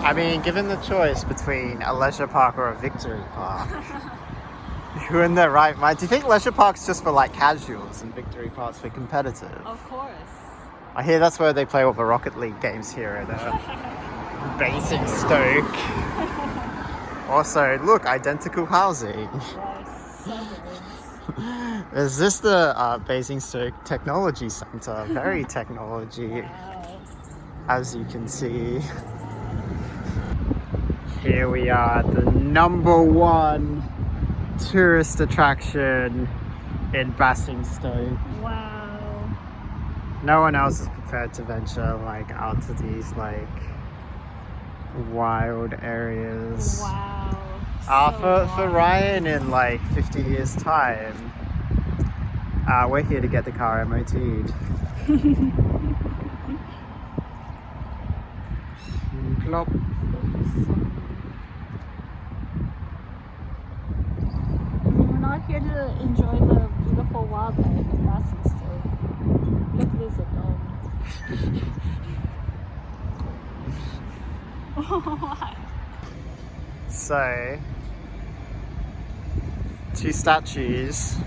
I mean, given the choice between a leisure park or a victory park, who in their right mind? Do you think leisure park's just for like casuals and victory park's for competitive? Of course. I hear that's where they play all the Rocket League games here at Basingstoke. Also, look, identical housing. Yes, suburbs. Is this the Basingstoke Technology Centre? Very technology, Wow. as you can see. Here we are at the #1 tourist attraction in Basingstoke. Wow. No one else is prepared to venture like out to these like wild areas. Wow. For Ryan in like 50 years time, we're here to get the car MOT'd. Plop. We're not here to enjoy the beautiful wildlife in Basingstoke. Look at this dome. So, 2 statues.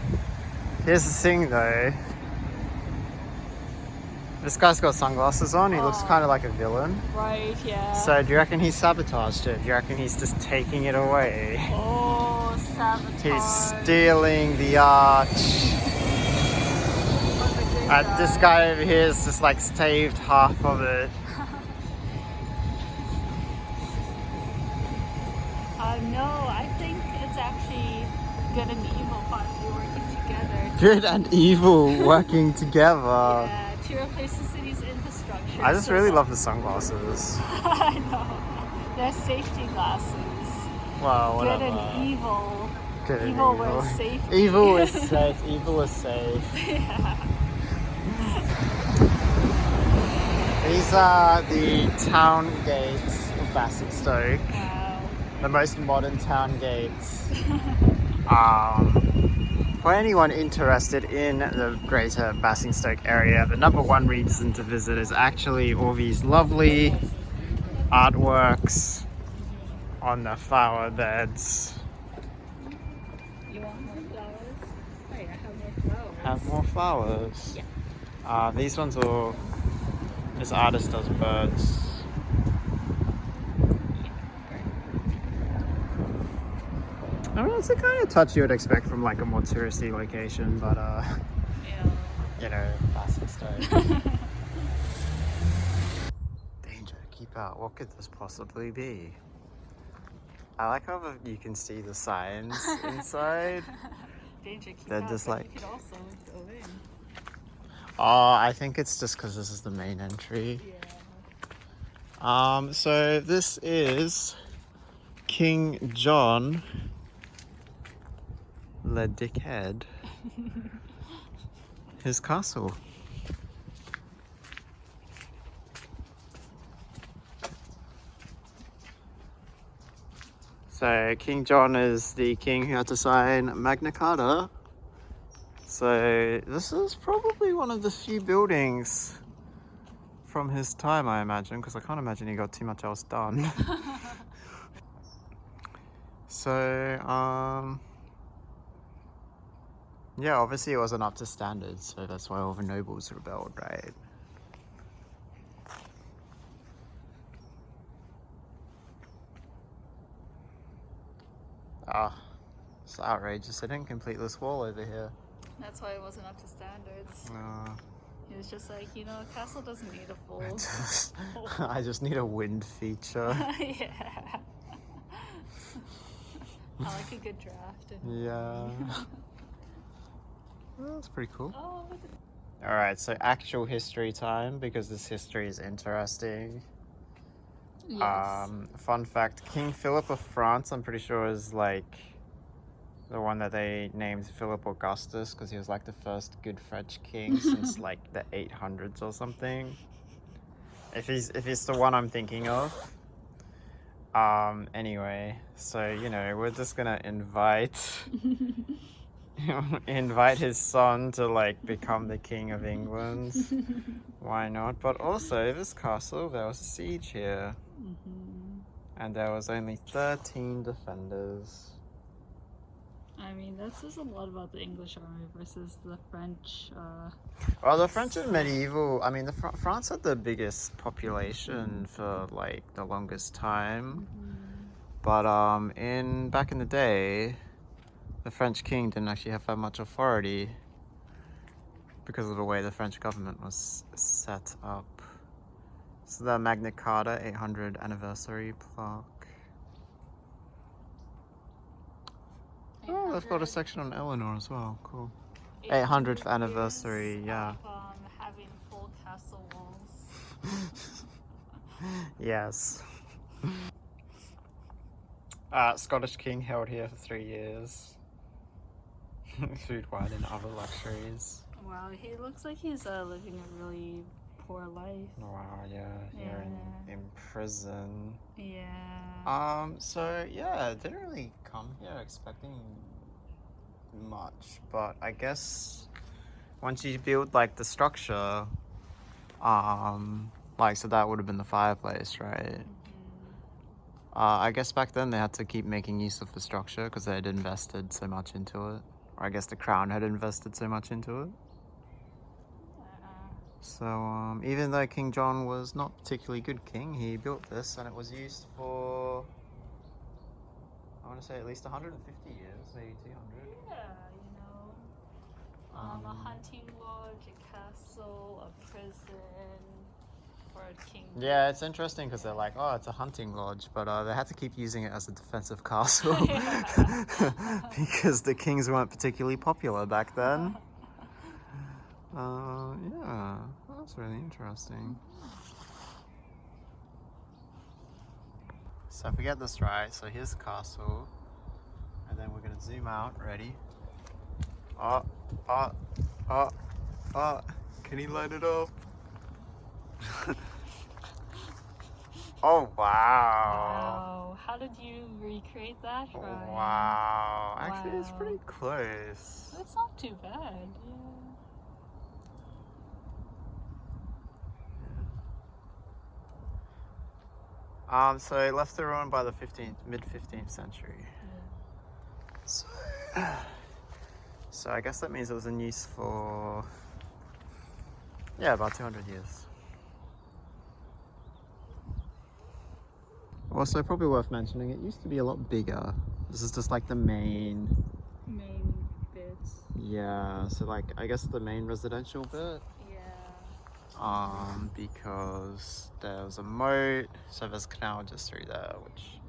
Here's the thing though. This guy's got sunglasses on. He looks kind of like a villain. Right, yeah. So do you reckon he sabotaged it? Do you reckon he's just taking it away? Oh, sabotage. He's stealing the arch. This guy over here has just like staved half of it. No, I think it's actually good and evil finally working together. Good and evil working together. Yeah, to replace the city's infrastructure. I just really love the sunglasses. I know. They're safety glasses. Well, Good whatever. and evil. Good and Evil with safety. Evil is safe. Evil is safe. Yeah. These are the town gates of Basingstoke. Wow. The most modern town gates. For anyone interested in the greater Basingstoke area, the #1 reason to visit is actually all these lovely artworks on the flower beds. You want more flowers? Oh yeah, have more flowers. Have more flowers. Yeah. These ones are, this artist does birds. I mean, it's the kind of touch you would expect from like a more touristy location, but Yeah. you know, Basingstoke. Danger, keep out. What could this possibly be? I like how you can see the signs inside. Danger, keep They're out, just but like- you could also go in. Oh, I think it's just because this is the main entry. Yeah. So this is King John Le Dickhead. His castle. So King John is the king who had to sign Magna Carta. So this is probably one of the few buildings from his time, I imagine, because I can't imagine he got too much else done. So, yeah, obviously it wasn't up to standards, so that's why all the nobles rebelled, right? Ah, it's outrageous. They didn't complete this wall over here. That's why it wasn't up to standards. He was just like, you know, a castle doesn't need a full. I just need a wind feature. Yeah. I like a good draft. Yeah. Well, that's pretty cool. Oh, look at Alright, so actual history time, because this history is interesting. Yes. Fun fact, King Philip of France, I'm pretty sure is like the one that they named Philip Augustus because he was like the first good French king since like the 800s or something. If he's the one I'm thinking of. Anyway, so you know, we're just gonna invite his son to like become the king of England. Why not? But also this castle, there was a siege here. And there was only 13 defenders. I mean, that says a lot about the English army versus the French. Well, the French in medieval, I mean, France had the biggest population for like the longest time. But back in the day, the French king didn't actually have that much authority because of the way the French government was set up. So the Magna Carta 800 anniversary plaque. Oh, they've got a section on Eleanor as well. Cool. 800th anniversary, yeah. Of, having full castle walls. Yes. Scottish king held here for 3 years. Food, wine, and other luxuries. Wow, he looks like he's living a really poor life. Wow, yeah, here in prison. Yeah. So yeah, didn't really come here expecting much, but I guess once you build like the structure, like so that would have been the fireplace, right? I guess back then they had to keep making use of the structure because they had invested so much into it. Or I guess the crown had invested so much into it. So even though King John was not particularly good king, he built this and it was used for, I want to say at least 150 years, maybe 200. Yeah, you know, a hunting lodge, a castle, a prison, or a king. Yeah, it's interesting because they're like, oh, it's a hunting lodge, but they had to keep using it as a defensive castle because the kings weren't particularly popular back then. Yeah, that's really interesting. So if we get this right, so here's the castle, and then we're gonna zoom out. Ready? Can he light it up? Oh, wow. Wow. How did you recreate that, Ryan? Wow. Actually, it's pretty close. That's not too bad, So it left the ruin by the mid-15th century. So I guess that means it was in use for, yeah, about 200 years. Also, probably worth mentioning, it used to be a lot bigger. This is just like the main bits. Yeah, so like, I guess the main residential bit. Yeah. Because there was a moat, so there's a canal just through there, which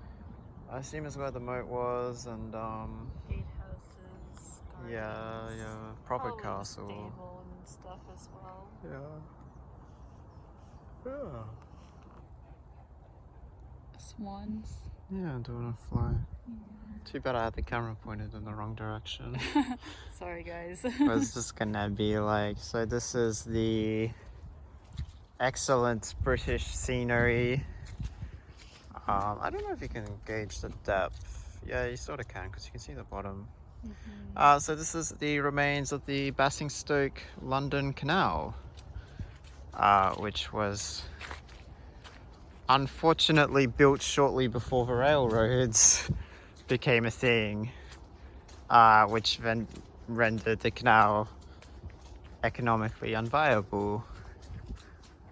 I assume is where the moat was, and Gatehouses, gardens. Yeah, proper Probably castle. Stable and stuff as well. Yeah. Swans. Yeah, doing a fly. Too bad I had the camera pointed in the wrong direction. Sorry, guys. I was just gonna be like, so this is the excellent British scenery. I don't know if you can gauge the depth. Yeah, you sort of can because you can see the bottom. So this is the remains of the Basingstoke London Canal, which was unfortunately built shortly before the railroads became a thing, which then rendered the canal economically unviable.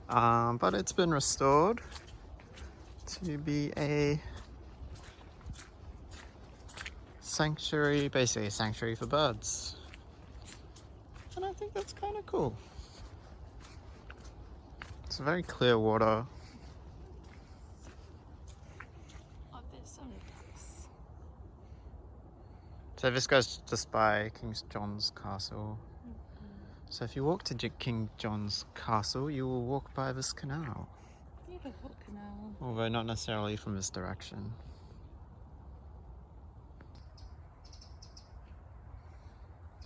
But it's been restored to be a sanctuary, basically a sanctuary for birds. And I think that's kind of cool. It's very clear water. Oh, there's some ducks. So this goes just by King John's Castle. So if you walk to King John's Castle, you will walk by this canal. Beautiful canal. Although not necessarily from this direction.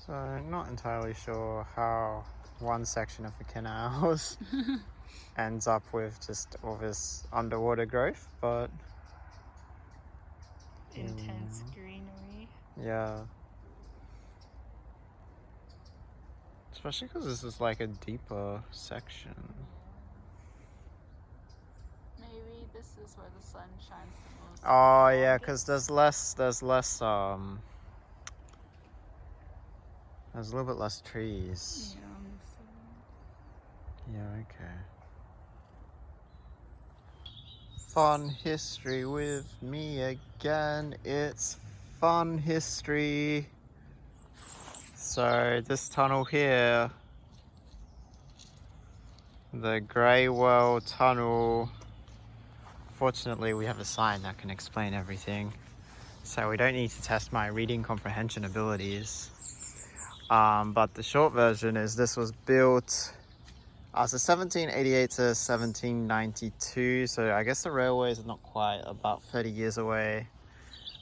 So I'm not entirely sure how one section of the canals ends up with just all this underwater growth, but intense greenery. Yeah. Especially because this is like a deeper section. Maybe this is where the sun shines the most. Oh and the yeah, because longest. there's a little bit less trees. Yeah, on this side. Yeah, okay. Fun history with me again. It's fun history. So this tunnel here, the Grey Well Tunnel. Fortunately, we have a sign that can explain everything, so we don't need to test my reading comprehension abilities. But the short version is this was built so 1788 to 1792, so I guess the railways are not quite, about 30 years away.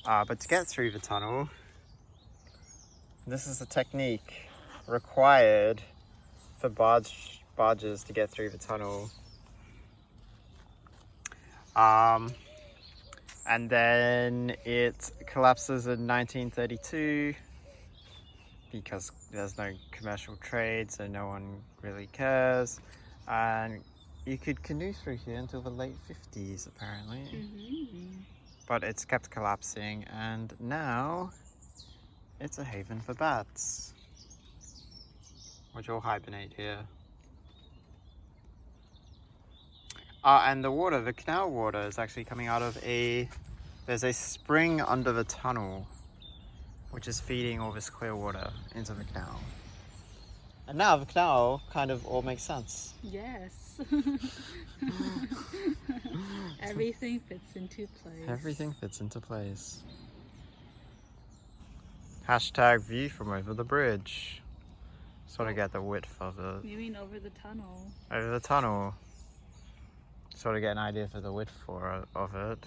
But to get through the tunnel, this is the technique required for barges to get through the tunnel. And then it collapses in 1932 because there's no commercial trade, so no one really cares. And you could canoe through here until the late 50s, apparently. Mm-hmm. But it's kept collapsing, and now it's a haven for bats, which all hibernate here. And the water, the canal water, is actually coming out of there's a spring under the tunnel, which is feeding all this clear water into the canal. And now the canal kind of all makes sense. Yes. Everything fits into place. Everything fits into place. Hashtag view from over the bridge. Sort of get the width of it. You mean over the tunnel? Over the tunnel. Sort of get an idea for the width of it.